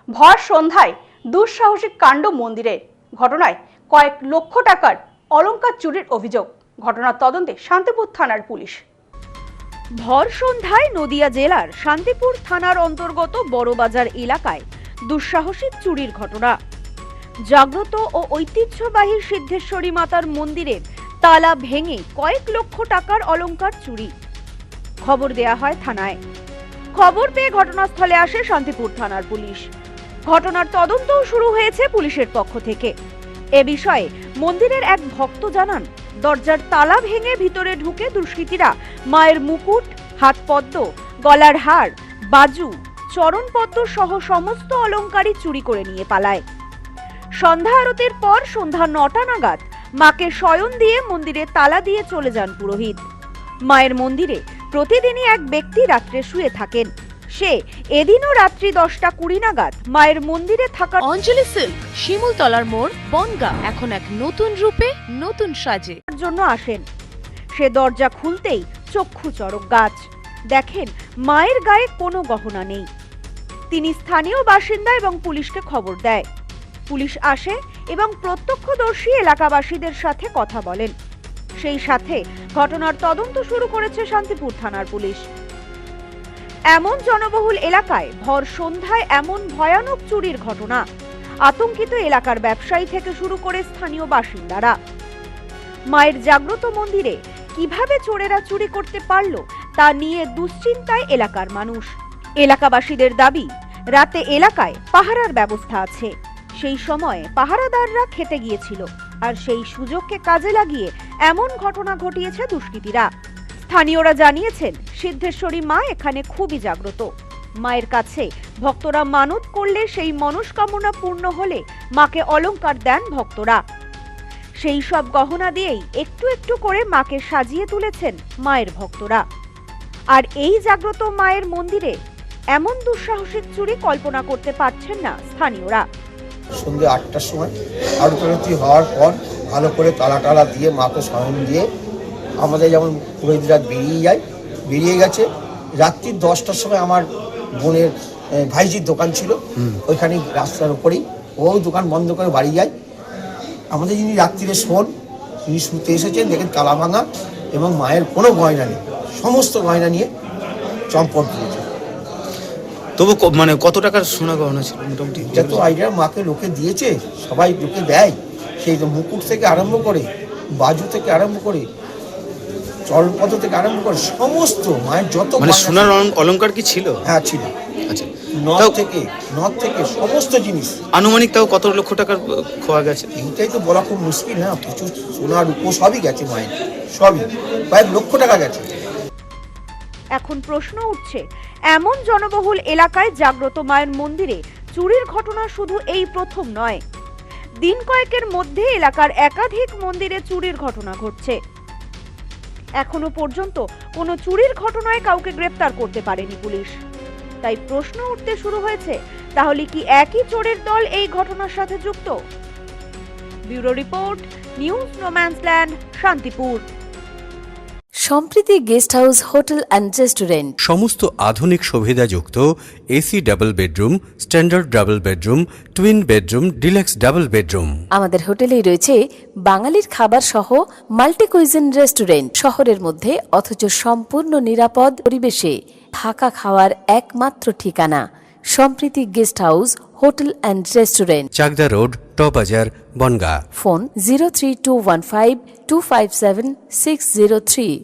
ভর সন্ধ্যায় দুঃসাহসিক কাণ্ড মন্দিরে, ঘটনায় কয়েক লক্ষ টাকার অলংকার চুরির অভিযোগ। ঘটনার তদন্তে শান্তিপুর থানার পুলিশ। ভর সন্ধ্যায় নদিয়া জেলার শান্তিপুর থানার অন্তর্গত বড়বাজার এলাকায় দুঃসাহসিক চুরির ঘটনা। জাগ্রত ও ঐতিহ্যবাহী সিদ্ধেশ্বরী মাতার মন্দিরের তালা ভেঙে কয়েক লক্ষ টাকার অলংকার চুরি। খবর দেয়া হয় থানায়। খবর পেয়ে ঘটনাস্থলে আসে শান্তিপুর থানার পুলিশ। ঘটনার তদন্তও শুরু হয়েছে পুলিশের পক্ষ থেকে। এ বিষয়ে মন্দিরের এক ভক্ত জানান, দরজার তালা ভেঙে ভিতরে ঢুকে দুষ্কৃতীরা মায়ের মুকুট, হাতপদ্ম, গলার হার, বাজু, চরণপদ্ম সহ সমস্ত অলংকারই চুরি করে নিয়ে পালায়। সন্ধ্যা আরতির পর সন্ধ্যা ৯টা নাগাদ মাকে শয়ন দিয়ে মন্দিরে তালা দিয়ে চলে যান পুরোহিত। মায়ের মন্দিরে প্রতিদিনই এক ব্যক্তি রাত্রে শুয়ে থাকেন। সে এদিনও রাত্রি 10টা 20 নাগাদ মায়ের মন্দিরে থাকা অঞ্জলি সিল্ক, শিমুলতলার মোড়, বনগা এখন এক নতুন রূপে, নতুন সাজে জন্য আসেন। সে দরজা খুলতেই চক্ষু চড়ক গাছ। দেখেন মায়ের গায়ে কোনো গহনা নেই। তিনি স্থানীয় বাসিন্দা এবং পুলিশকে খবর দেয়। পুলিশ আসে এবং প্রত্যক্ষদর্শী এলাকাবাসীদের সাথে কথা বলেন। সেই সাথে ঘটনার তদন্ত শুরু করেছে শান্তিপুর থানার পুলিশ। এমন জনবহুল এলাকায় ভর সন্ধ্যায় এমন ভয়ানক চুরির ঘটনা আতঙ্কিত এলাকার ব্যবসায়ী থেকে শুরু করে স্থানীয় বাসিন্দারা। মায়ের জাগ্রত মন্দিরে কিভাবে চোরেরা চুরি করতে পারল তা নিয়ে দুশ্চিন্তায় এলাকার মানুষ। এলাকাবাসীদের দাবি, রাতে এলাকায় পাহারার ব্যবস্থা আছে। সেই সময় পাহারাদাররা খেতে গিয়েছিল, আর সেই সুযোগকে কাজে লাগিয়ে এমন ঘটনা ঘটিয়েছে দুষ্কৃতীরা। স্থানীয়রা জানিয়েছেন, সিদ্ধেশ্বরী মা এখানে খুবই জাগ্রত। মায়ের কাছে ভক্তরা মানত করলে সেই মনস্কামনা পূর্ণ হলে মাকে অলংকার দেন ভক্তরা। সেই সব গহনা দিয়েই একটু একটু করে মাকে সাজিয়ে তুলেছেন মায়ের ভক্তরা। আর এই জাগ্রত মায়ের মন্দিরে এমন দুঃসাহসিক চুরি কল্পনা করতে পারছেন না স্থানীয়রা। সন্ধ্যে 8টার সময় আরতি হওয়ার পর ভালো করে তালা দিয়ে মাকে শয়ন দিয়ে আমাদের যেমন পুরোহিতরা বেরিয়ে গেছে। রাত্রি 10টার সময় আমার বোনের ভাইজির দোকান ছিল, ওইখানে রাস্তার উপরেই ও দোকান বন্ধ করে বাড়ি যায়। আমাদের যিনি রাত্রিরে শোন, তিনি শুতে এসেছেন, দেখেন তালা ভাঙা এবং মায়ের কোনো গয়না নেই। সমস্ত গয়না নিয়ে চম্পট দিয়েছে। তবু মানে কত টাকার সোনা গহনা ছিল মোটামুটি? যত আইডিয়া মাকে লোকে দিয়েছে, সবাই লোকে দেয়। সেই মুকুট থেকে আরম্ভ করে, বাজু থেকে আরম্ভ করে, চরণপদ্ম থেকে আরম্ভ করে সমস্ত মায়ের যত মানে সোনার অলংকার কি ছিল? হ্যাঁ ছিল। আচ্ছা, নথ থেকে সমস্ত জিনিস। আনুমানিক তাও কত লক্ষ টাকার খোয়া গেছে? এইটাই তো বলা খুব মুশকিল। হ্যাঁ, প্রচুর সোনার রূপো সবই গেছে মায়ের, সবই কয়েক লক্ষ টাকা গেছে। এখন প্রশ্ন উঠছে, এমন জনবহুল এলাকায় জাগ্রত মায়ের মন্দিরে চুরির ঘটনা শুধু এই প্রথম নয়। দিন কয়েকের মধ্যে এলাকার একাধিক মন্দিরে চুরির ঘটনা ঘটছে। এখনো পর্যন্ত কোনো চুরির ঘটনায় কাউকে গ্রেফতার করতে পারেনি পুলিশ। তাই প্রশ্ন উঠতে শুরু হয়েছে, তাহলে কি একই চোরের দল এই ঘটনার সাথে যুক্ত? Bureau report, news no man's land, Shantipur. Sampriti guest house, hotel and restaurant. সমস্ত আধুনিক সুবিধাযুক্ত AC double bedroom, standard double bedroom, twin bedroom, deluxe double bedroom. আমাদের হোটেলেই রয়েছে বাঙালির খাবার সহ মাল্টি কুইজিন রেস্টুরেন্ট। শহরের মধ্যে অথচ সম্পূর্ণ নিরাপদ পরিবেশে থাকা খাওয়ার একমাত্র ঠিকানা Sampriti guest house, hotel and restaurant, Chakdah road, টবাজার, বনগা। ফোন 03215257603।